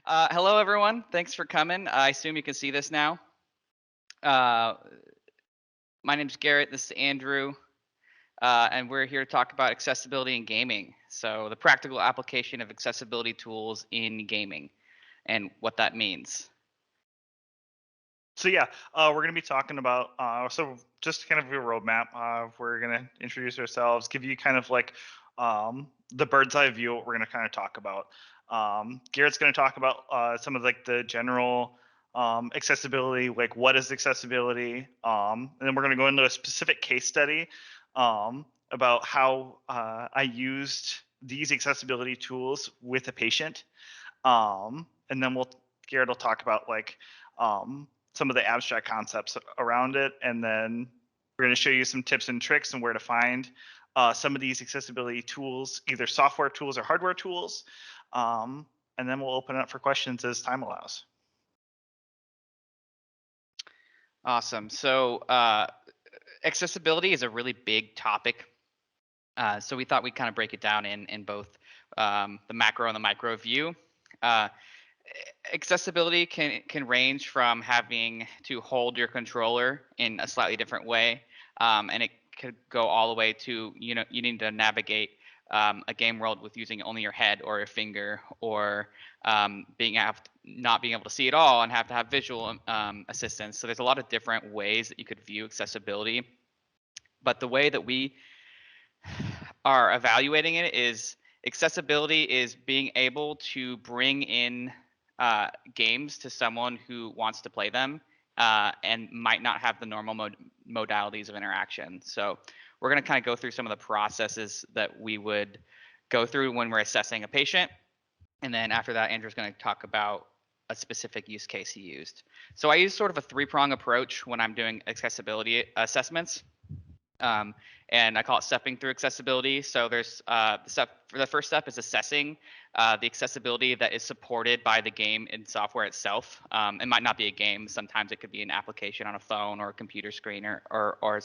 Hello, everyone. Thanks for coming. I assume you can see this now. Uh, my name's Garrett. This is Andrew, and we're here to talk about accessibility in gaming. So, the practical application of accessibility tools in gaming and what that means. So yeah, we're going to be talking about just kind of a roadmap. We're going to introduce ourselves, give you kind of like the bird's eye view of what we're going to kind of talk about. Garrett's going to talk about some of like the general accessibility, like what is accessibility, and then we're going to go into a specific case study about how I used these accessibility tools with a patient, and then Garrett will talk about like some of the abstract concepts around it, and then we're going to show you some tips and tricks and where to find some of these accessibility tools, either software tools or hardware tools. And then we'll open it up for questions as time allows. Awesome. So, accessibility is a really big topic. So we thought we'd kind of break it down in both the macro and the micro view. Uh, Accessibility can range from having to hold your controller in a slightly different way, and it could go all the way to you need to navigate a game world with using only your head or your finger, or not being able to see at all and have to have visual assistance. So there's a lot of different ways that you could view accessibility, but the way that we are evaluating it is accessibility is being able to bring in games to someone who wants to play them and might not have the normal modalities of interaction. So we're going to kind of go through some of the processes that we would go through when we're assessing a patient. And then after that, Andrew's going to talk about a specific use case he used. So I use sort of a three-prong approach when I'm doing accessibility assessments. And I call it stepping through accessibility. So there's the first step is assessing the accessibility that is supported by the game and software itself. It might not be a game. Sometimes it could be an application on a phone or a computer screen or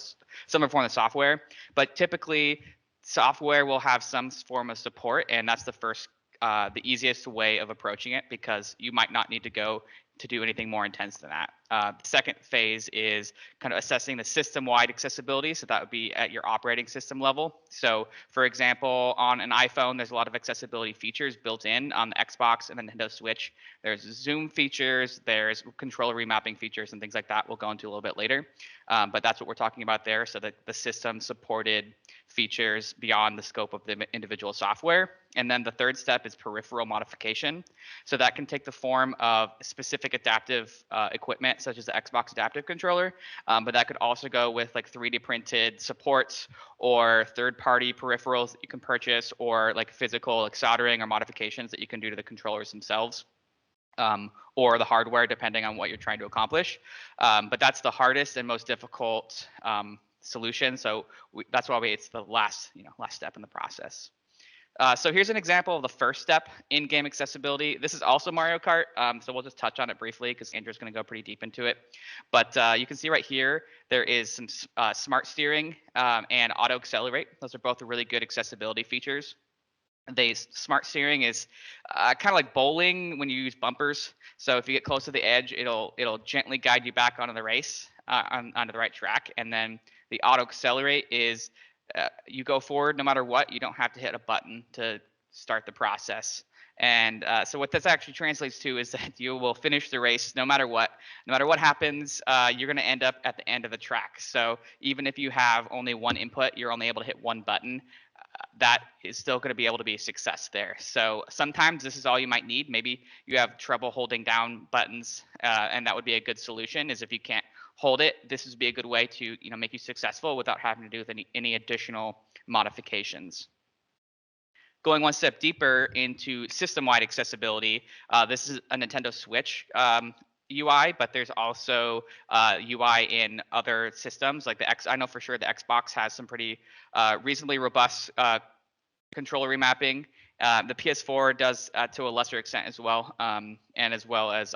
some form of software. But typically, software will have some form of support, and that's the easiest way of approaching it, because you might not need to go to do anything more intense than that. The second phase is kind of assessing the system-wide accessibility. So that would be at your operating system level. So for example, on an iPhone, there's a lot of accessibility features built in. On the Xbox and the Nintendo Switch, there's zoom features, there's controller remapping features and things like that we'll go into a little bit later. But that's what we're talking about there. So that the system supported features beyond the scope of the individual software. And then the third step is peripheral modification. So that can take the form of specific adaptive equipment, such as the Xbox adaptive controller, but that could also go with like 3D printed supports or third-party peripherals that you can purchase, or like physical like soldering or modifications that you can do to the controllers themselves. Or the hardware, depending on what you're trying to accomplish. But that's the hardest and most difficult solution. So that's why it's the last step in the process. So here's an example of the first step in game accessibility. This is also Mario Kart, so we'll just touch on it briefly because Andrew's going to go pretty deep into it. But you can see right here, there is some smart steering and auto accelerate. Those are both really good accessibility features. Smart steering is kind of like bowling when you use bumpers. So if you get close to the edge, it'll gently guide you back onto the race, onto the right track. And then the auto accelerate is you go forward no matter what. You don't have to hit a button to start the process. And so what this actually translates to is that you will finish the race no matter what. No matter what happens, you're going to end up at the end of the track. So even if you have only one input, you're only able to hit one button. That is still going to be able to be a success there. So sometimes this is all you might need. Maybe you have trouble holding down buttons, and that would be a good solution. Is if you can't hold it, this would be a good way to make you successful without having to do with any additional modifications. Going one step deeper into system-wide accessibility, this is a Nintendo Switch UI, but there's also UI in other systems like I know for sure the Xbox has some pretty reasonably robust controller remapping. The PS4 does to a lesser extent as well, and as well as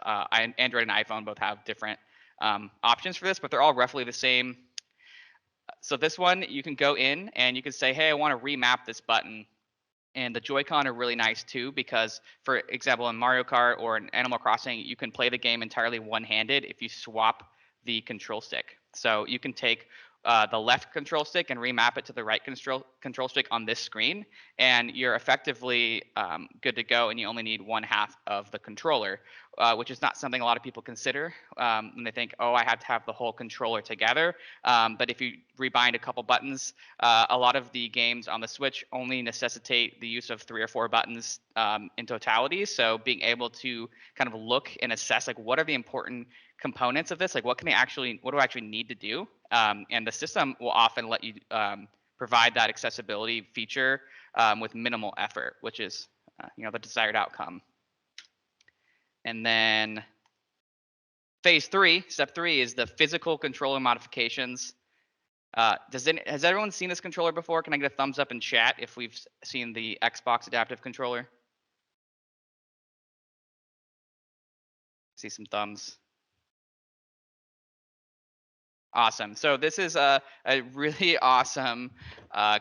Android and iPhone both have different options for this, but they're all roughly the same. So this one, you can go in and you can say, hey, I want to remap this button. And the Joy-Con are really nice too because, for example, in Mario Kart or in Animal Crossing, you can play the game entirely one-handed if you swap the control stick. So you can take the left control stick and remap it to the right control stick on this screen, and you're effectively good to go, and you only need one half of the controller, which is not something a lot of people consider when they think, oh, I have to have the whole controller together. But if you rebind a couple buttons, a lot of the games on the Switch only necessitate the use of 3 or 4 buttons in totality. So being able to kind of look and assess like what are the important components of this, like what do I actually need to do, and the system will often let you provide that accessibility feature with minimal effort, which is the desired outcome. And then step 3 is the physical controller modifications. Has everyone seen this controller before? Can I get a thumbs up in chat if we've seen the Xbox adaptive controller? See some thumbs. Awesome. So this is a really awesome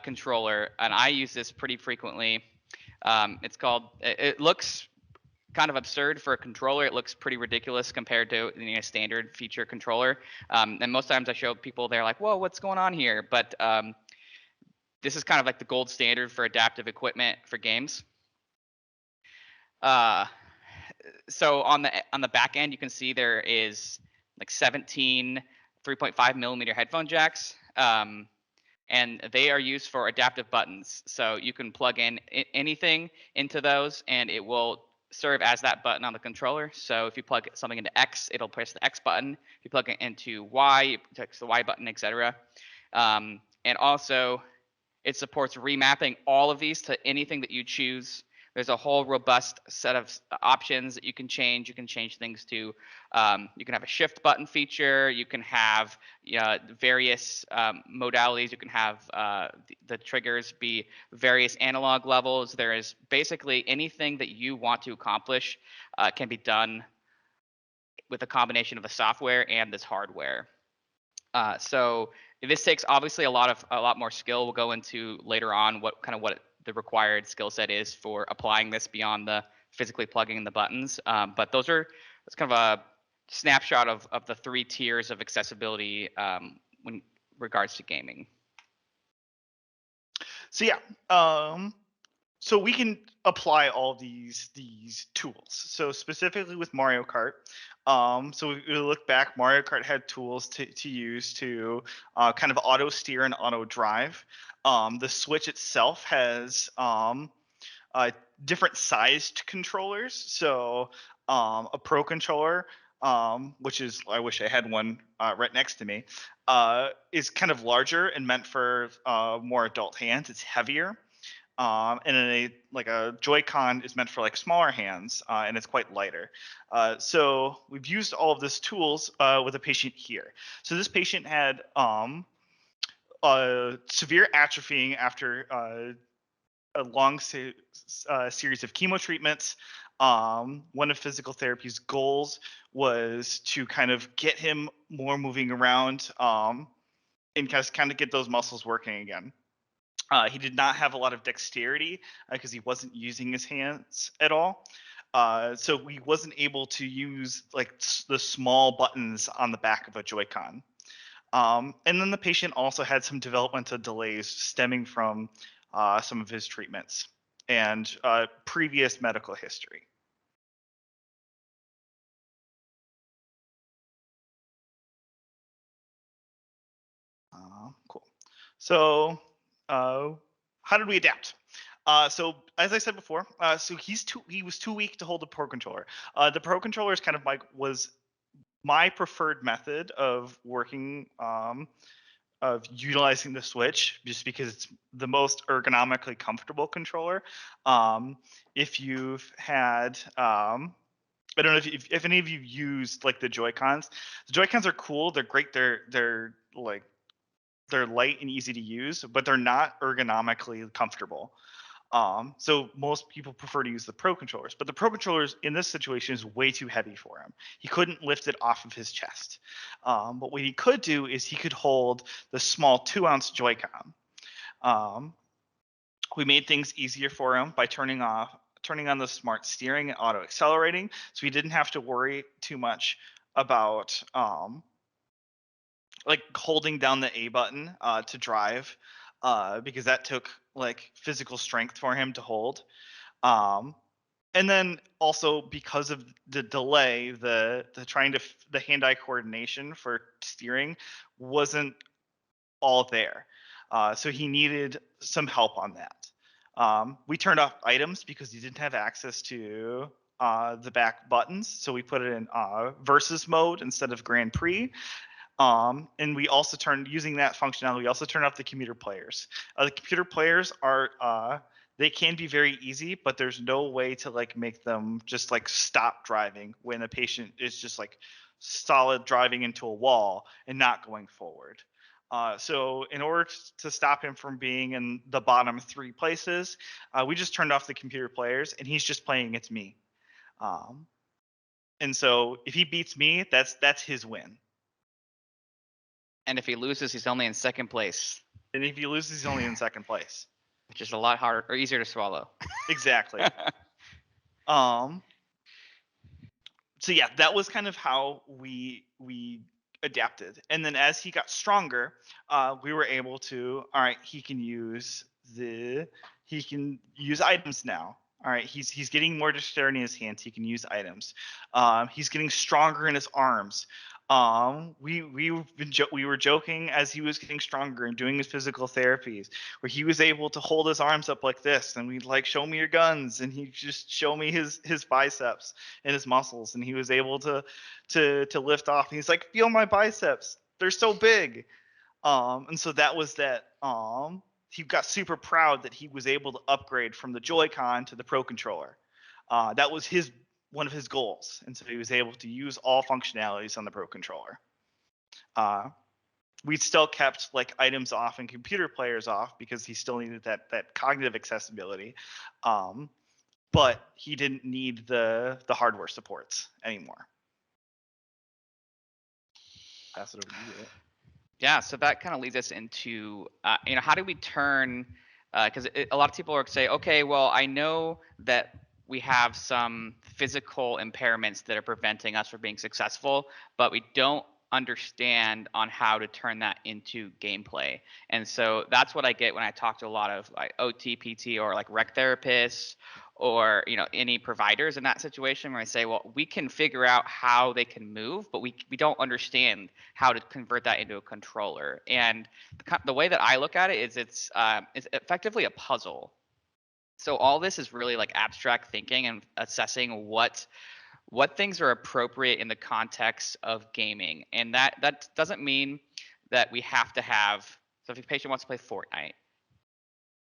controller, and I use this pretty frequently. It looks kind of absurd for a controller. It looks pretty ridiculous compared to a standard feature controller. And most times I show people, they're like, whoa, what's going on here? But this is kind of like the gold standard for adaptive equipment for games. So on the back end, you can see there is like 17 3.5 millimeter headphone jacks, and they are used for adaptive buttons. So you can plug in anything into those, and it will serve as that button on the controller. So if you plug something into X, it'll press the X button. If you plug it into Y, it press the Y button, etc. And also, it supports remapping all of these to anything that you choose. There's a whole robust set of options that you can change. You can change things to, you can have a shift button feature. You can have various modalities. You can have the triggers be various analog levels. There is basically anything that you want to accomplish can be done with a combination of the software and this hardware. So this takes obviously a lot more skill. We'll go into later on what the required skill set is for applying this beyond the physically plugging in the buttons. But it's kind of a snapshot of the 3 tiers of accessibility when regards to gaming. So yeah, so we can apply all these tools. So specifically with Mario Kart, so we look back, Mario Kart had tools to use to kind of auto steer and auto drive. The Switch itself has different sized controllers. So a Pro controller, which is, I wish I had one right next to me, is kind of larger and meant for more adult hands. It's heavier. And then a Joy-Con is meant for like smaller hands, and it's quite lighter. So we've used all of these tools with a patient here. So this patient had severe atrophying after a long series of chemo treatments. One of physical therapy's goals was to kind of get him more moving around and kind of get those muscles working again. He did not have a lot of dexterity because he wasn't using his hands at all. So he wasn't able to use like the small buttons on the back of a Joy-Con. And then the patient also had some developmental delays stemming from some of his treatments and previous medical history. Cool. So how did we adapt? So as I said before, so he was too weak to hold the Pro controller. The Pro controller is kind of was my preferred method of working, of utilizing the Switch, just because it's the most ergonomically comfortable controller. If you've had, I don't know if any of you used like the Joy-Cons. The Joy-Cons are cool. They're great. They're light and easy to use, but they're not ergonomically comfortable. So most people prefer to use the Pro controllers, but the Pro controllers in this situation is way too heavy for him. He couldn't lift it off of his chest. But what he could do is he could hold the small 2-ounce Joy-Con. We made things easier for him by turning on the smart steering and auto accelerating, so he didn't have to worry too much about like holding down the A button to drive, because that took like physical strength for him to hold. Um, and then also because of the delay, the trying to the hand-eye coordination for steering wasn't all there. So he needed some help on that. We turned off items because he didn't have access to the back buttons, so we put it in versus mode instead of Grand Prix. And we also using that functionality, we also turned off the computer players. The computer players are they can be very easy, but there's no way to like make them just like stop driving when a patient is just like solid driving into a wall and not going forward. So in order to stop him from being in the bottom 3 places, we just turned off the computer players and he's just playing against me. And so if he beats me, that's his win. And if he loses, he's only in second place. And if he loses, he's only in second place. Which is a lot harder or easier to swallow. Exactly. So yeah, that was kind of how we adapted. And then as he got stronger, we were able to, all right, he can use items now. All right, he's getting more dexterity in his hands. He can use items. He's getting stronger in his arms. We were joking as he was getting stronger and doing his physical therapies, where he was able to hold his arms up like this, and we'd like, show me your guns, and he'd just show me his biceps and his muscles, and he was able to lift off. And he's like, feel my biceps, they're so big. And so that was that. He got super proud that he was able to upgrade from the Joy-Con to the Pro Controller. That was one of his goals, and so he was able to use all functionalities on the Pro Controller. We still kept like items off and computer players off because he still needed that cognitive accessibility, but he didn't need the hardware supports anymore. Pass it over to you. Yeah, so that kind of leads us into how do we turn, because a lot of people are say, okay, well, I know that we have some physical impairments that are preventing us from being successful, but we don't understand on how to turn that into gameplay. And so that's what I get when I talk to a lot of like OT, PT, or like rec therapists, or any providers in that situation, where I say, well, we can figure out how they can move, but we don't understand how to convert that into a controller. And the way that I look at it is it's effectively a puzzle. So all this is really like abstract thinking and assessing what things are appropriate in the context of gaming. And that doesn't mean that we have to have, so if a patient wants to play Fortnite,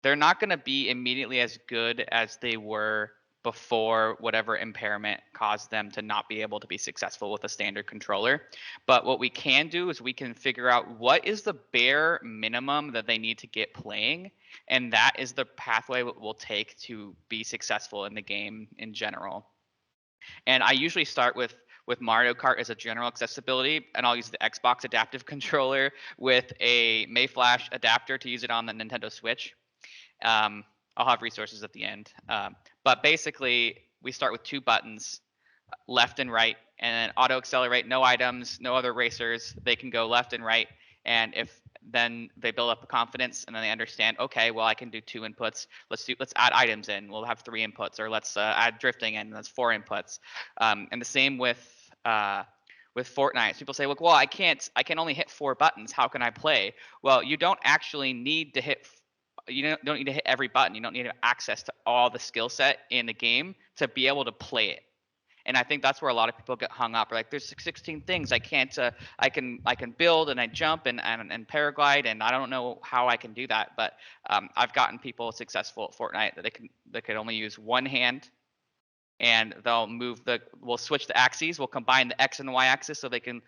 they're not going to be immediately as good as they were before whatever impairment caused them to not be able to be successful with a standard controller. But what we can do is we can figure out what is the bare minimum that they need to get playing, and that is the pathway we'll take to be successful in the game in general. And I usually start with Mario Kart as a general accessibility, and I'll use the Xbox adaptive controller with a Mayflash adapter to use it on the Nintendo Switch. I'll have resources at the end. But basically, we start with 2 buttons, left and right, and auto accelerate, no items, no other racers. They can go left and right. And if then they build up the confidence and then they understand, okay, well, I can do 2 inputs. Let's add items in. We'll have 3 inputs, or let's add drifting in. That's 4 inputs. And the same with Fortnite. People say, well, I can only hit 4 buttons. How can I play? Well, you don't actually need to hit. You don't need to hit every button. You don't need access to all the skill set in the game to be able to play it. And I think that's where a lot of people get hung up. Like, there's 16 things I can't. I can build and I jump and paraglide, and I don't know how I can do that. But I've gotten people successful at Fortnite that they could only use one hand, and we'll switch the axes. We'll combine the X and the Y axis so they can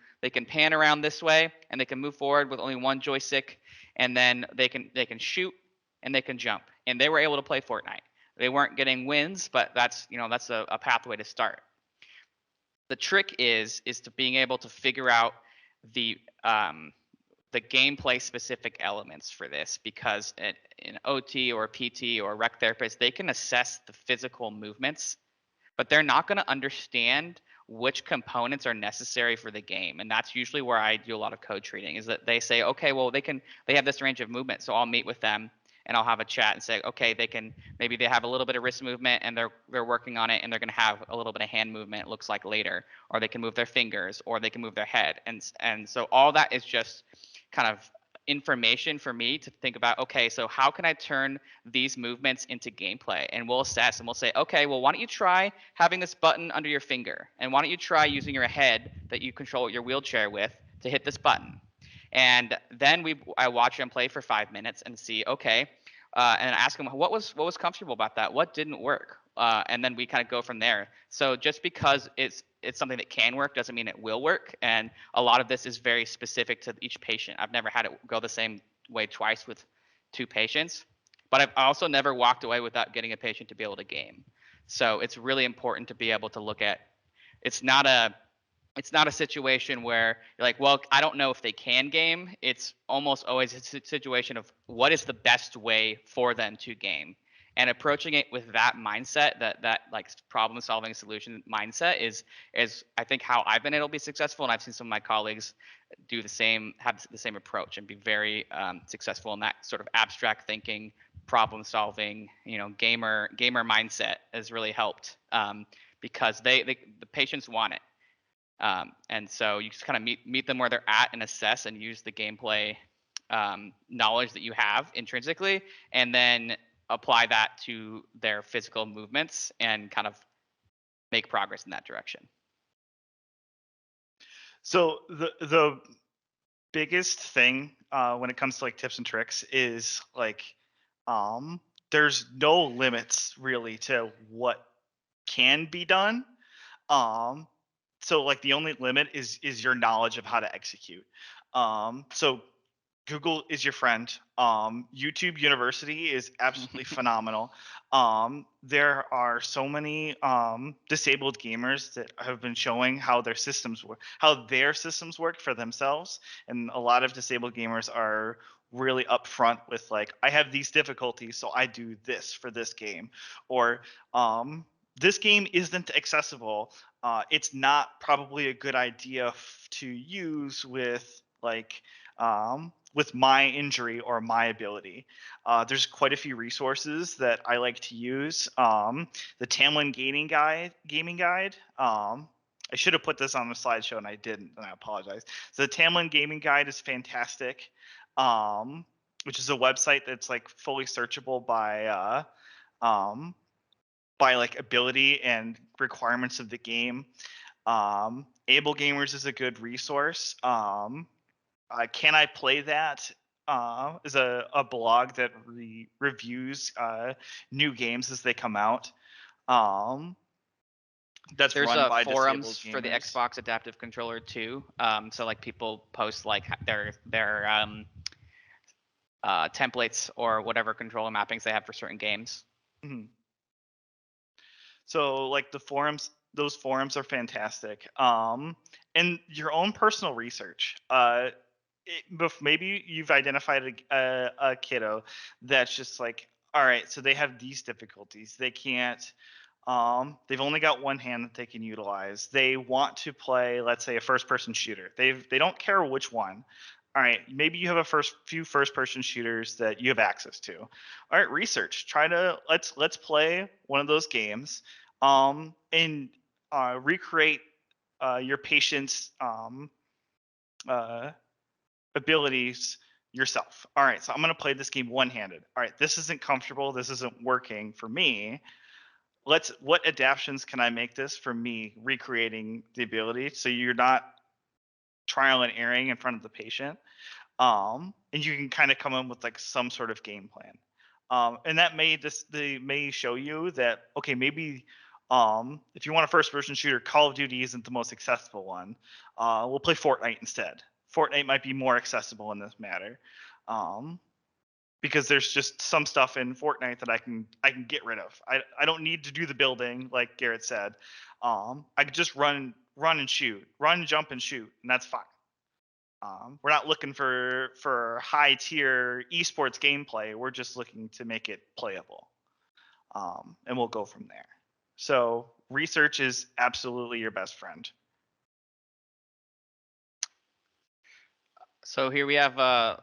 pan around this way, and they can move forward with only one joystick, and then they can shoot and they can jump. And they were able to play Fortnite. They weren't getting wins, but that's a pathway to start. The trick is to being able to figure out the the gameplay specific elements for this, because in OT or PT or rec therapist, they can assess the physical movements, but they're not going to understand which components are necessary for the game. And that's usually where I do a lot of code treating, is that they say, okay, well, they have this range of movement. So I'll meet with them and I'll have a chat and say, okay, maybe they have a little bit of wrist movement and they're working on it, and they're going to have a little bit of hand movement, it looks like, later, or they can move their fingers, or they can move their head. And so all that is just kind of information for me to think about, okay, so how can I turn these movements into gameplay? And we'll assess and we'll say, okay, well, why don't you try having this button under your finger? And why don't you try using your head that you control your wheelchair with to hit this button? And then I watch them play for 5 minutes and see, okay, and ask them what was comfortable about that, what didn't work, and then we kind of go from there. So just because it's something that can work doesn't mean it will work, and a lot of this is very specific to each patient. I've never had it go the same way twice with two patients, but I've also never walked away without getting a patient to be able to game. So it's really important to be able to look at. It's not a it's not a situation where you're like, well, I don't know if they can game. It's almost always a situation of what is the best way for them to game. And approaching it with that mindset, that like problem solving solution mindset is I think how I've been able to be successful, and I've seen some of my colleagues do the same, have the same approach, and be very successful in that sort of abstract thinking, problem solving, gamer mindset has really helped, because the patients want it. And so you just kind of meet them where they're at and assess and use the gameplay knowledge that you have intrinsically, and then apply that to their physical movements and kind of make progress in that direction. So the biggest thing when it comes to like tips and tricks is like there's no limits really to what can be done. Um, so like the only limit is your knowledge of how to execute. So Google is your friend. YouTube University is absolutely phenomenal. There are so many disabled gamers that have been showing how their systems work for themselves, and a lot of disabled gamers are really upfront with like, I have these difficulties, so I do this for this game, or this game isn't accessible. It's not probably a good idea to use with my injury or my ability. There's quite a few resources that I like to use. The Tamlin Gaming Guide. I should have put this on the slideshow and I didn't, and I apologize. So the Tamlin Gaming Guide is fantastic, which is a website that's like fully searchable by like ability and requirements of the game. Able Gamers is a good resource. Can I Play That is a blog that reviews new games as they come out. Um, that's There's run by disabled forums for the gamers. Xbox Adaptive Controller too. So like people post like their templates or whatever controller mappings they have for certain games. Mhm. So like those forums are fantastic. And your own personal research. Maybe you've identified a kiddo that's just like, all right, so they have these difficulties. They can't. They've only got one hand that they can utilize. They want to play, let's say, a first-person shooter. They don't care which one. All right, maybe you have a few first-person shooters that you have access to. All right, research. Let's play one of those games, and recreate your patient's uh, abilities yourself. All right, so I'm going to play this game one-handed. All right, this isn't comfortable. This isn't working for me. What adaptations can I make this for me recreating the ability, so you're not trial and erroring in front of the patient, and you can kind of come in with like some sort of game plan, and that they may show you that, okay, maybe if you want a first person shooter, Call of Duty isn't the most accessible one. We'll play Fortnite instead. Fortnite might be more accessible in this matter, um, because there's just some stuff in Fortnite that I can get rid of. I don't need to do the building like Garrett said. I could just run and shoot, run, jump, and shoot, and that's fine. We're not looking for high tier esports gameplay. We're just looking to make it playable, and we'll go from there. So research is absolutely your best friend. So here we have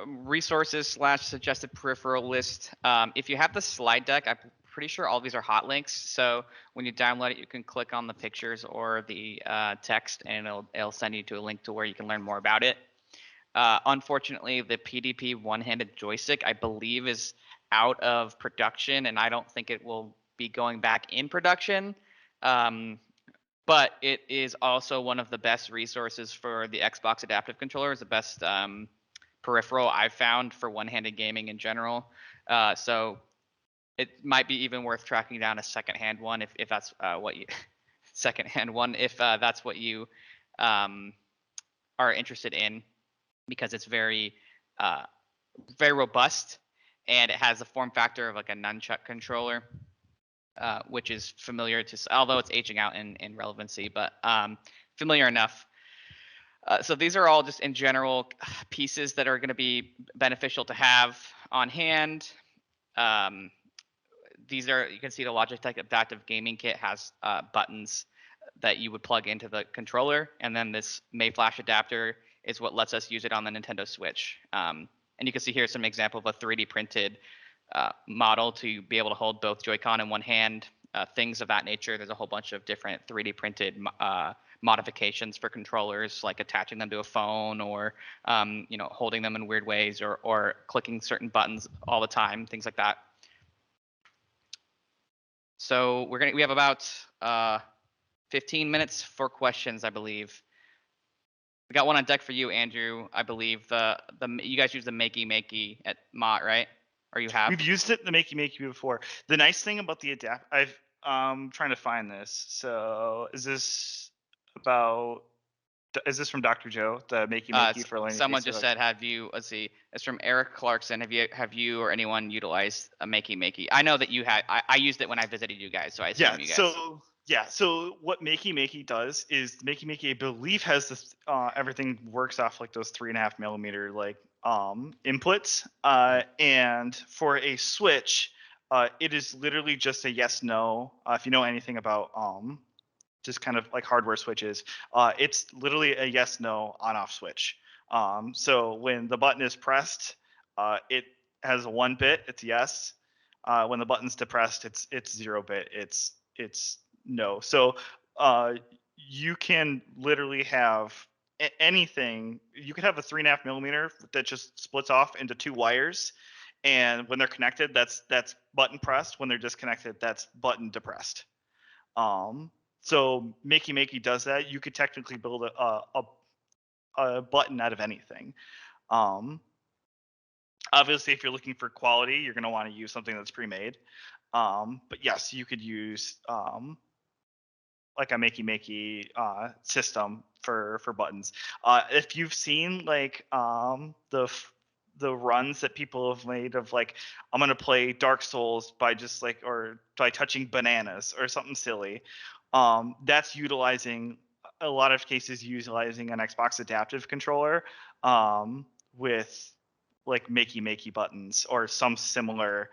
resources / suggested peripheral list. If you have the slide deck, I'm pretty sure all these are hot links. So when you download it, you can click on the pictures or the text, and it'll send you to a link to where you can learn more about it. Unfortunately, the PDP one-handed joystick, I believe, is out of production, and I don't think it will be going back in production. But it is also one of the best resources for the Xbox adaptive controller. It's the best peripheral I've found for one-handed gaming in general. So it might be even worth tracking down a secondhand one if that's what you secondhand one if that's what you are interested in, because it's very very robust, and it has the form factor of like a nunchuck controller, which is familiar to, although it's aging out in relevancy, but familiar enough. So these are all just in general pieces that are going to be beneficial to have on hand. These are, you can see the Logitech Adaptive Gaming Kit has buttons that you would plug into the controller, and then this Mayflash adapter is what lets us use it on the Nintendo Switch. And you can see here some example of a 3D printed model to be able to hold both Joy-Con in one hand, things of that nature. There's a whole bunch of different 3D printed modifications for controllers, like attaching them to a phone, or holding them in weird ways, or clicking certain buttons all the time, things like that. So we have about 15 minutes for questions, I believe. We got one on deck for you, Andrew. I believe you guys use the Makey Makey at Mott, right? Or you have? We've used it in the Makey Makey before. The nice thing about the trying to find this. So is this from Dr. Joe, the Makey Makey for learning Someone basic? just said, have you? Let's see. It's from Eric Clarkson. Have you or anyone utilized a Makey Makey? I know that you had. I used it when I visited you guys, so I assume you guys. So what Makey Makey does is Makey Makey, I believe, has this everything works off like those 3.5 millimeter like inputs, and for a switch, it is literally just a yes no. If you know anything about just kind of like hardware switches, it's literally a yes no on off switch. So when the button is pressed, it has a 1 bit, it's yes. When the button's depressed, it's 0 bit, it's no. So you can literally have anything. You could have a 3.5 millimeter that just splits off into 2 wires, and when they're connected, that's button pressed. When they're disconnected, that's button depressed. So Makey Makey does that. You could technically build a button out of anything. Obviously, if you're looking for quality, you're going to want to use something that's pre-made. But yes, you could use like a Makey Makey system for buttons. If you've seen like the runs that people have made of like, I'm gonna play Dark Souls by just like, or by touching bananas or something silly, that's utilizing, a lot of cases utilizing an Xbox adaptive controller with like Makey Makey buttons or some similar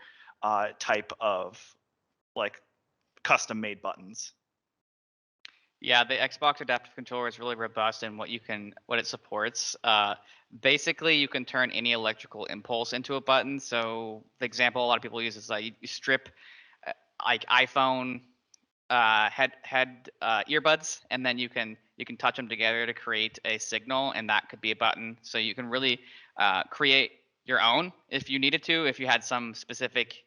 type of like custom made buttons. Yeah, the Xbox adaptive controller is really robust in what it supports. Basically, you can turn any electrical impulse into a button. So the example a lot of people use is like you strip like iPhone head earbuds, and then you can touch them together to create a signal, and that could be a button. So you can really create your own if you needed to. If you had some specific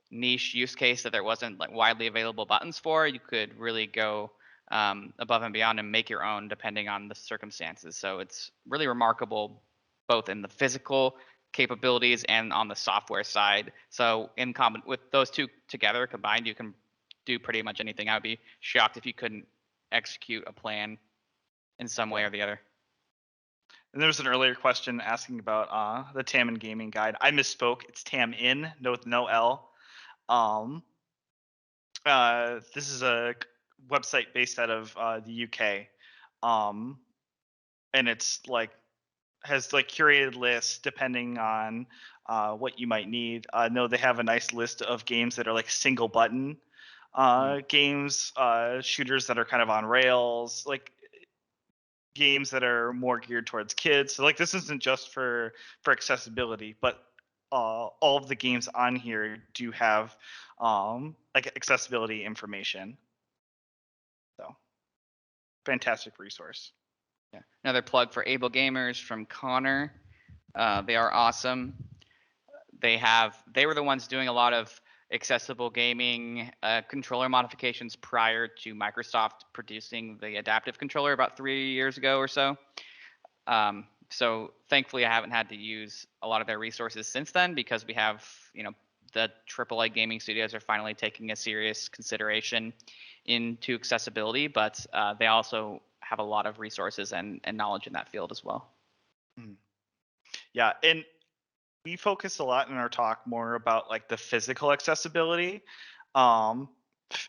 niche use case that there wasn't like widely available buttons for, you could really go above and beyond and make your own depending on the circumstances. So it's really remarkable both in the physical capabilities and on the software side. So in common with those two together combined, you can do pretty much anything. I would be shocked if you couldn't execute a plan in some way or the other. And there was an earlier question asking about the TAM in Gaming Guide. I misspoke. It's TAM in, no L. This is a website based out of the UK. and it's like has like curated lists depending on what you might need. I know they have a nice list of games that are like single button Mm. games, shooters that are kind of on rails, like games that are more geared towards kids. So like this isn't just for accessibility, but all of the games on here do have like accessibility information. So fantastic resource. Yeah. Another plug for Able Gamers from Connor. They are awesome. They were the ones doing a lot of accessible gaming controller modifications prior to Microsoft producing the adaptive controller about 3 years ago or so. So thankfully, I haven't had to use a lot of their resources since then because we have, the AAA gaming studios are finally taking a serious consideration into accessibility, but they also have a lot of resources and knowledge in that field as well. Mhm. Yeah, and we focus a lot in our talk more about like the physical accessibility. Um,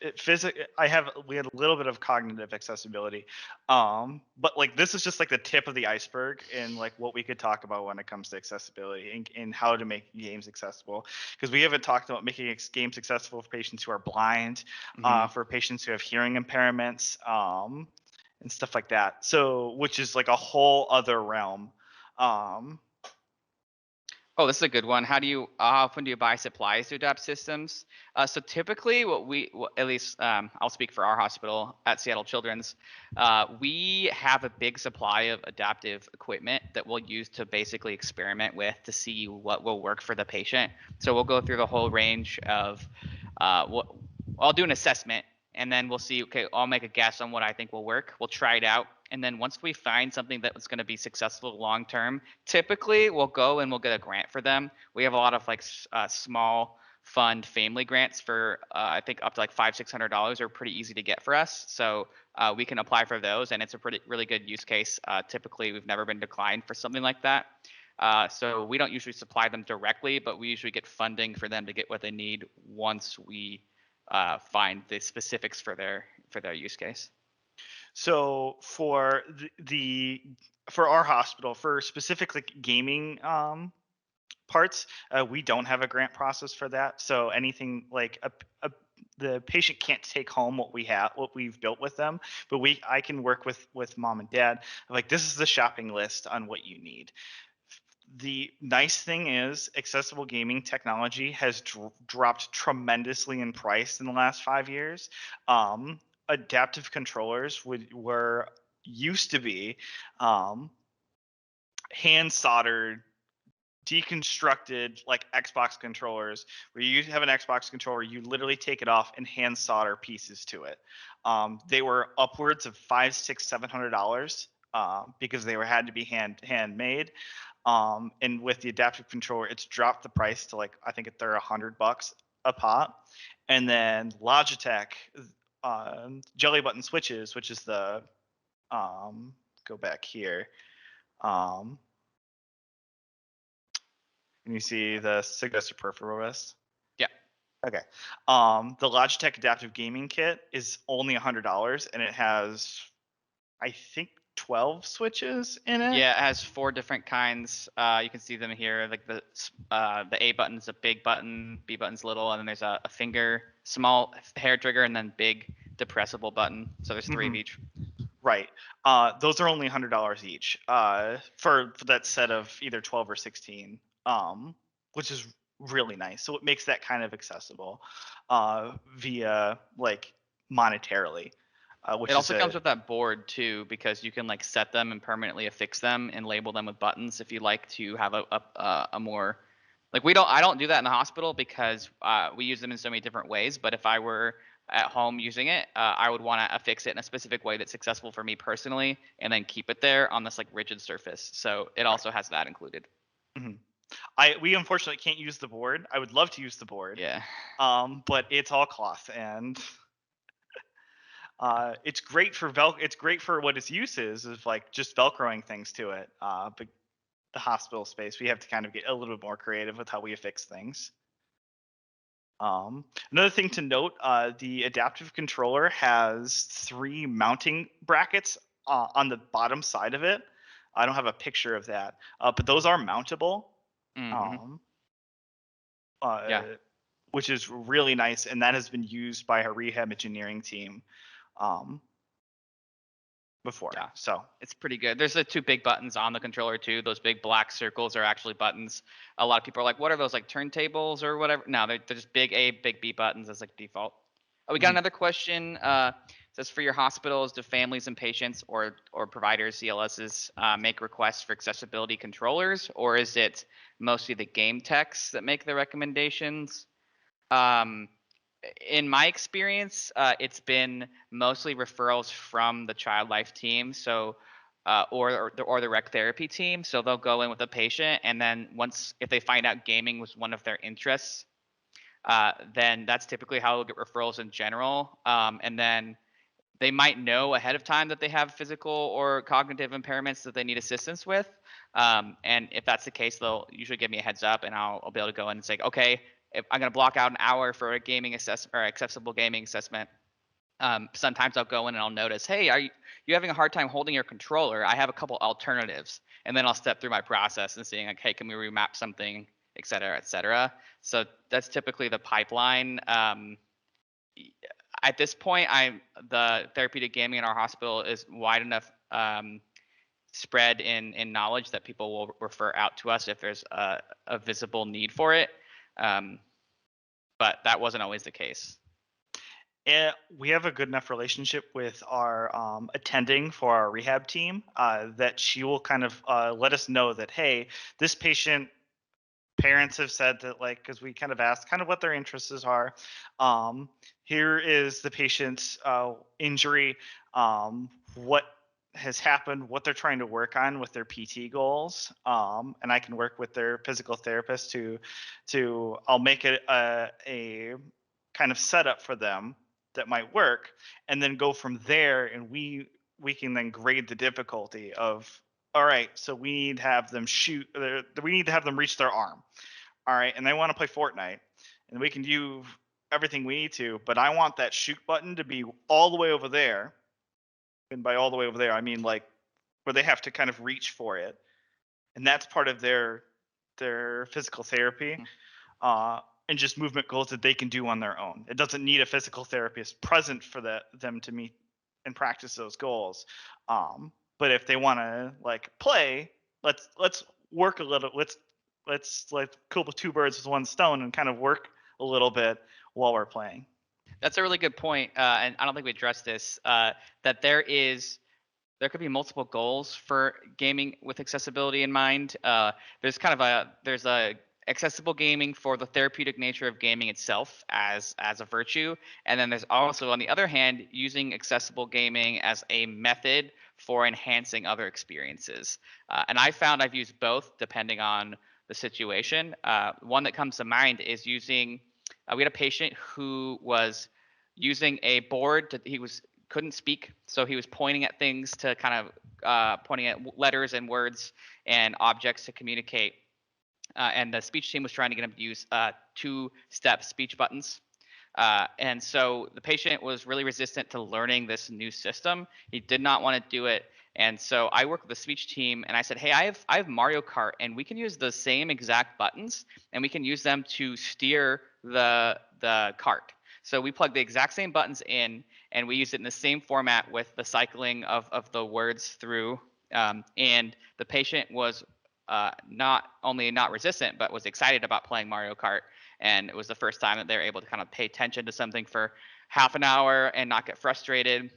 we had a little bit of cognitive accessibility, but like this is just like the tip of the iceberg in like what we could talk about when it comes to accessibility and how to make games accessible. Because we haven't talked about making games accessible for patients who are blind, Mm-hmm. for patients who have hearing impairments, and stuff like that. So, which is like a whole other realm. Um, Oh, this is a good one. How often do you buy supplies to adapt systems? So typically, at least I'll speak for our hospital at Seattle Children's. We have a big supply of adaptive equipment that we'll use to basically experiment with to see what will work for the patient. So we'll go through the whole range of what I'll do an assessment, and then we'll see. Okay, I'll make a guess on what I think will work. We'll try it out, and then once we find something that's going to be successful long term, typically we'll go and we'll get a grant for them. We have a lot of like small fund family grants for I think up to like $500-600 are pretty easy to get for us. So we can apply for those, and it's a pretty really good use case. Typically, we've never been declined for something like that. So we don't usually supply them directly, but we usually get funding for them to get what they need once we find the specifics for their use case. So for for our hospital, for specifically gaming parts, we don't have a grant process for that. So anything like the patient can't take home what we've built with them, but I can work with mom and dad. Like this is the shopping list on what you need. The nice thing is accessible gaming technology has dropped tremendously in price in the last 5 years. Adaptive controllers were used to be um, hand soldered, deconstructed like Xbox controllers, where you have an Xbox controller, you literally take it off and hand solder pieces to it. They were upwards of five, six, $700 because they had to be handmade. And with the adaptive controller, it's dropped the price to like I think they're $100 a pop. And then Logitech jelly button switches, which is the go back here. Um, and you see the suggested peripheral list. Yeah. Okay. The Logitech adaptive gaming kit is only $100, and it has I think 12 switches in it. Yeah, it has four different kinds. You can see them here. Like the A button's a big button, B button's little, and then there's a finger, small hair trigger, and then big depressible button. So there's three of Mhm. each. Right. Those are only $100 each for that set of either 12 or 16, which is really nice. So it makes that kind of accessible via like monetarily, It which is also a comes with that board too, because you can like set them and permanently affix them and label them with buttons if you like to have a more like I don't do that in the hospital because we use them in so many different ways. But if I were at home using it, I would want to affix it in a specific way that's successful for me personally, and then keep it there on this like rigid surface. So it right. also has that included. Mhm. We unfortunately can't use the board. I would love to use the board, Yeah. but it's all cloth and it's great for It's great for what its use is like just velcroing things to it. But the hospital space, we have to kind of get a little bit more creative with how we affix things. Another thing to note, the adaptive controller has three mounting brackets on the bottom side of it. I don't have a picture of that, but those are mountable. Mm-hmm. Um, uh, Yeah. which is really nice, and that has been used by our rehab engineering team um, before. Yeah. So It's pretty good. There's the two big buttons on the controller too. Those big black circles are actually buttons. A lot of people are like, "What are those, like turntables or whatever?" No, they're just big A, big B buttons as like default. Oh, we got mhm. another question. Says for your hospitals, do families and patients or providers, CLSs, make requests for accessibility controllers, or is it mostly the game techs that make the recommendations? Um, in my experience, it's been mostly referrals from the child life team, so or the rec therapy team. So they'll go in with a patient, and then once if they find out gaming was one of their interests, then that's typically how they'll get referrals in general. And then they might know ahead of time that they have physical or cognitive impairments that they need assistance with. And if that's the case, they'll usually give me a heads up, and I'll be able to go in and say, okay, if I'm going to block out an hour for a gaming assessment or accessible gaming assessment. Sometimes I'll go in and I'll notice, hey, are you having a hard time holding your controller? I have a couple alternatives, and then I'll step through my process and seeing like, hey, can we remap something, et cetera, et cetera. So that's typically the pipeline. At this point, the therapeutic gaming in our hospital is wide enough spread in knowledge that people will refer out to us if there's a visible need for it. Um, but that wasn't always the case. And we have a good enough relationship with our attending for our rehab team that she will kind of let us know that, hey, this patient, parents have said that, like, because we kind of asked kind of what their interests are. Um, Here is the patient's injury, what has happened, what they're trying to work on with their PT goals, and I can work with their physical therapist to I'll make it a kind of setup for them that might work, and then go from there, and we can then grade the difficulty of, all right, so we need to have them we need to have them reach their arm, all right, and they want to play Fortnite, and we can do everything we need to, but I want that shoot button to be all the way over there, and by all the way over there I mean like where they have to kind of reach for it, and that's part of their physical therapy, Hmm. uh, and just movement goals that they can do on their own. It doesn't need a physical therapist present for them to meet and practice those goals. But if they want to like play, let's work a little. Let's like kill two birds with one stone and kind of work a little bit while we're playing. That's a really good point, and I don't think we addressed this. That there could be multiple goals for gaming with accessibility in mind. There's a accessible gaming for the therapeutic nature of gaming itself as a virtue, and then there's also, on the other hand, using accessible gaming as a method for enhancing other experiences. And I found I've used both depending on the situation. One that comes to mind is using. We had a patient who was using a board he was couldn't speak, so he was pointing at things to kind of pointing at letters and words and objects to communicate. And the speech team was trying to get him to use two-step speech buttons. And so the patient was really resistant to learning this new system. He did not want to do it. And so I worked with the speech team and I said, hey, I have Mario Kart and we can use the same exact buttons and we can use them to steer the cart. So we plugged the exact same buttons in and we used it in the same format with the cycling of the words through. And the patient was not only not resistant, but was excited about playing Mario Kart. And it was the first time that they were able to kind of pay attention to something for half an hour and not get frustrated.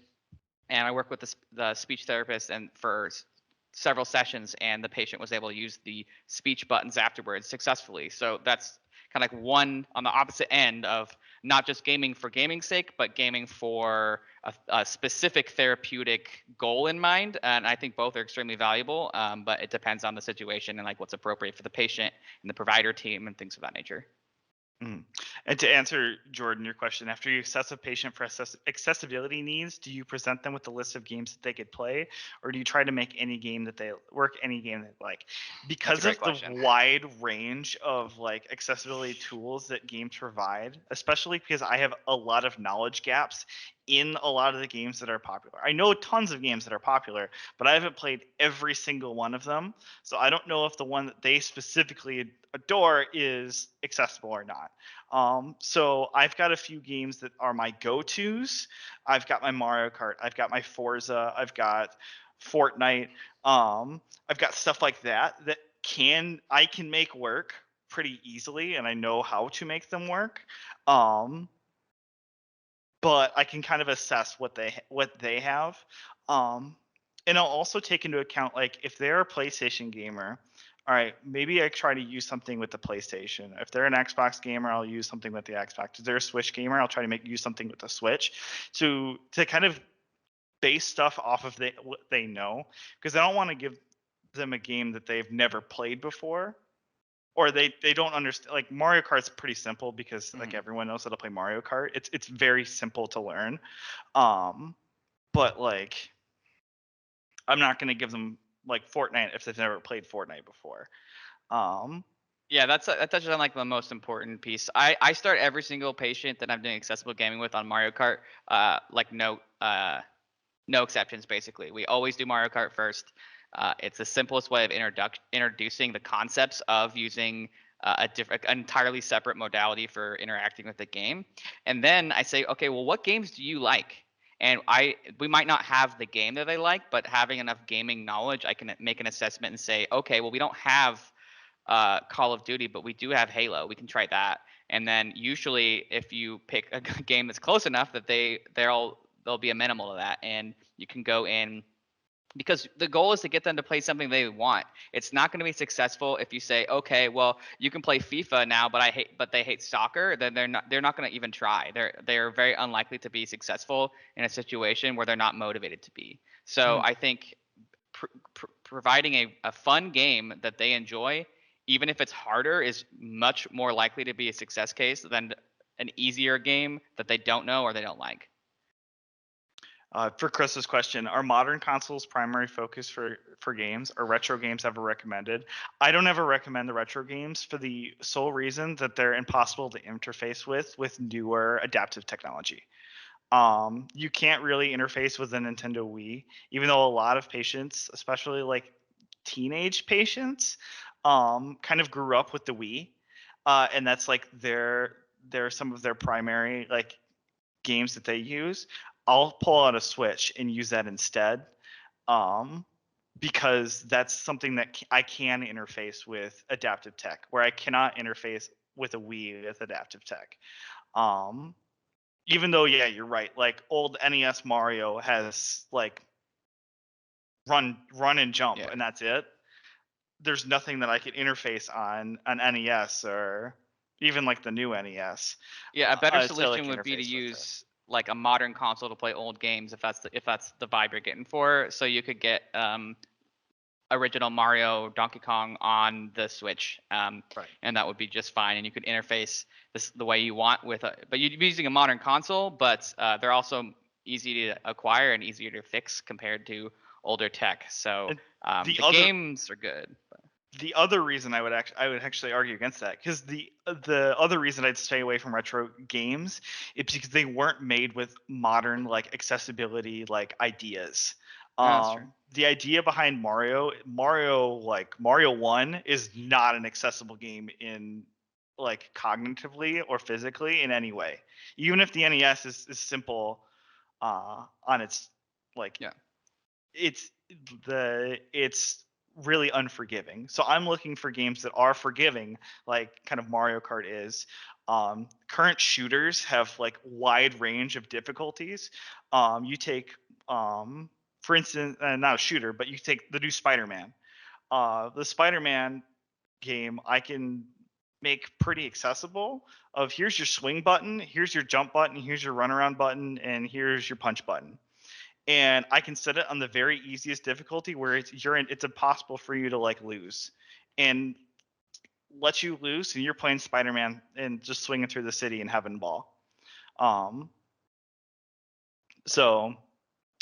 And I worked with the speech therapist and for several sessions, and the patient was able to use the speech buttons afterwards successfully. So that's kind of like one on the opposite end of not just gaming for gaming's sake, but gaming for a specific therapeutic goal in mind. And I think both are extremely valuable, but it depends on the situation and like what's appropriate for the patient and the provider team and things of that nature. Mhm. And to answer Jordan your question, after you assess a patient for accessibility needs, do you present them with a list of games that they could play, or do you try to make any game that they work, any game they like? That's a Because great of the question. wide range of like accessibility tools that games provide, especially because I have a lot of knowledge gaps in a lot of the games that are popular. I know tons of games that are popular, but I haven't played every single one of them. So I don't know if the one that they specifically adore is accessible or not. So I've got a few games that are my go-tos. I've got my Mario Kart, I've got my Forza, I've got Fortnite. I've got stuff like that I can make work pretty easily, and I know how to make them work. But I can kind of assess what they have. And I'll also take into account, like, if they're a PlayStation gamer, all right, maybe I try to use something with the PlayStation. If they're an Xbox gamer, I'll use something with the Xbox. If they're a Switch gamer, I'll try to use something with the Switch to kind of base stuff off of what they know, because I don't want to give them a game that they've never played before, or they don't understand. Like, Mario Kart's pretty simple because like everyone knows how to play Mario Kart. It's very simple to learn. But like, I'm not going to give them like Fortnite if they've never played Fortnite before. Yeah, that touches on like the most important piece. I start every single patient that I'm doing accessible gaming with on Mario Kart, like no exceptions basically. We always do Mario Kart first. It's the simplest way of introducing the concepts of using an entirely separate modality for interacting with the game. And then I say, okay, well, what games do you like? And we might not have the game that they like, but having enough gaming knowledge, I can make an assessment and say, okay, well, we don't have Call of Duty, but we do have Halo. We can try that. And then usually, if you pick a game that's close enough, that they'll be amenable to that, and you can go in, because the goal is to get them to play something they want. It's not going to be successful if you say, okay, well, you can play FIFA now, but they hate soccer. Then they're not going to even try. They're very unlikely to be successful in a situation where they're not motivated to be. So I think providing a fun game that they enjoy, even if it's harder, is much more likely to be a success case than an easier game that they don't know or they don't like. For Chris's question, are modern consoles primary focus for games? Are retro games ever recommended? I don't ever recommend the retro games for the sole reason that they're impossible to interface with newer adaptive technology. You can't really interface with the Nintendo Wii, even though a lot of patients, especially like teenage patients, kind of grew up with the Wii, and that's like they're some of their primary like games that they use. I'll pull out a Switch and use that instead, because that's something that I can interface with adaptive tech, where I cannot interface with a Wii with adaptive tech. Even though, yeah, you're right. Like, old NES Mario has like run and jump, Yeah. and that's it. There's nothing that I could interface on an NES or even like the new NES. Yeah, a better To like solution would be to interface with it. use like a modern console to play old games, if that's the vibe you're getting for. So you could get original Mario, Donkey Kong on the Switch, Right. and that would be just fine. And you could interface this the way you want but you'd be using a modern console, but they're also easy to acquire and easier to fix compared to older tech. So And the games are good. the other reason I would actually argue against that, because the other reason I'd stay away from retro games is because they weren't made with modern like accessibility like ideas. Yeah, that's true. The idea behind Mario 1 is not an accessible game in like cognitively or physically in any way. Even if the NES is simple on its like Yeah. it's really unforgiving. So I'm looking for games that are forgiving, like kind of Mario Kart is. Current shooters have like wide range of difficulties. You take, for instance, not a shooter, but you take the new Spider-Man. The Spider-Man game I can make pretty accessible. Of, here's your swing button, here's your jump button, here's your runaround button, and here's your punch button, and I can set it on the very easiest difficulty where it's impossible for you to like lose, and let you loose, and you're playing Spider-Man and just swinging through the city and having ball. Um, so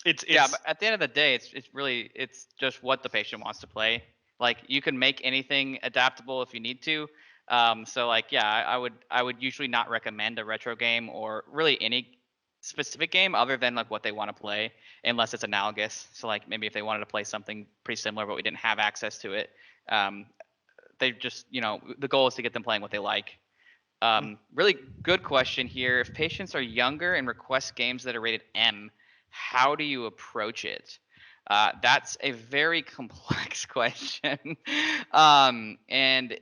Yeah, it's but at the end of the day, it's just what the patient wants to play. Like, you can make anything adaptable if you need to. So like, yeah, I would usually not recommend a retro game or really any specific game other than like what they want to play, unless it's analogous. So like maybe if they wanted to play something pretty similar, but we didn't have access to it, they just, the goal is to get them playing what they like. Really good question here. If patients are younger and request games that are rated M, how do you approach it? That's a very complex question. And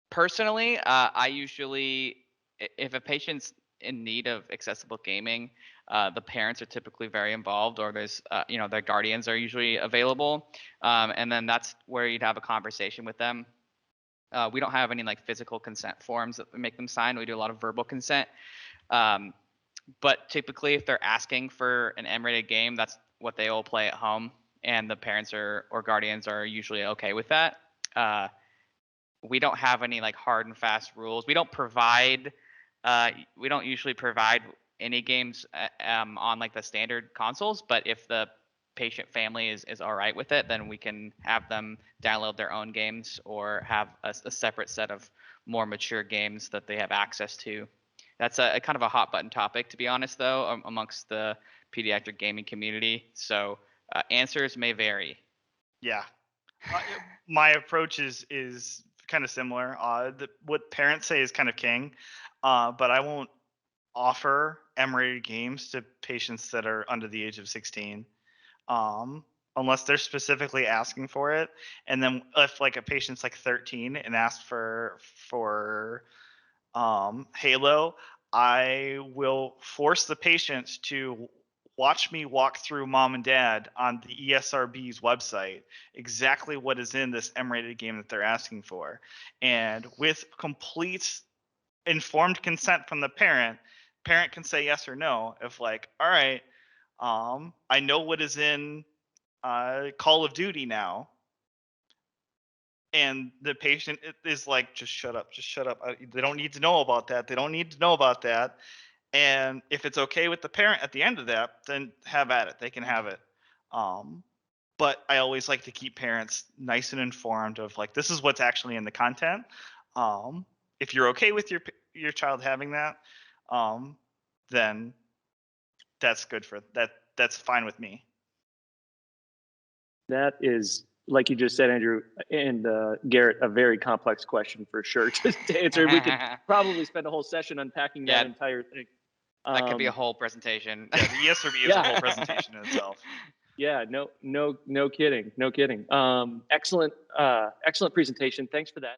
personally, I usually, if a patient's in need of accessible gaming, the parents are typically very involved, or there's, their guardians are usually available. And then that's where you'd have a conversation with them. We don't have any like physical consent forms that we make them sign. We do a lot of verbal consent. But typically, if they're asking for an M-rated game, that's what they all play at home, and the parents or guardians are usually okay with that. We don't have any like hard and fast rules. We don't usually provide any games on like the standard consoles, but if the patient family is all right with it, then we can have them download their own games or have a separate set of more mature games that they have access to. That's a kind of a hot button topic, to be honest, though, amongst the pediatric gaming community. So answers may vary. Yeah. My approach is kind of similar. What parents say is kind of king, but I won't offer M-rated games to patients that are under the age of 16, unless they're specifically asking for it. And then if like a patient's like 13 and asks for Halo, I will force the patients to watch me walk through mom and dad on the ESRB's website exactly what is in this M-rated game that they're asking for. And with complete informed consent from the parent can say yes or no. If like, all right, I know what is in Call of Duty now, and the patient is like, just shut up, they don't need to know about that, and if it's okay with the parent at the end of that, then have at it, they can have it. But I always like to keep parents nice and informed of like, this is what's actually in the content. If you're okay with your child having that, then that's good for that. That's fine with me. That is, like you just said, Andrew and Garrett, a very complex question for sure to answer. We could probably spend a whole session unpacking that entire thing. That could be a whole presentation. Yeah, the ESRB is a whole presentation in itself. Yeah, no kidding. Excellent presentation. Thanks for that.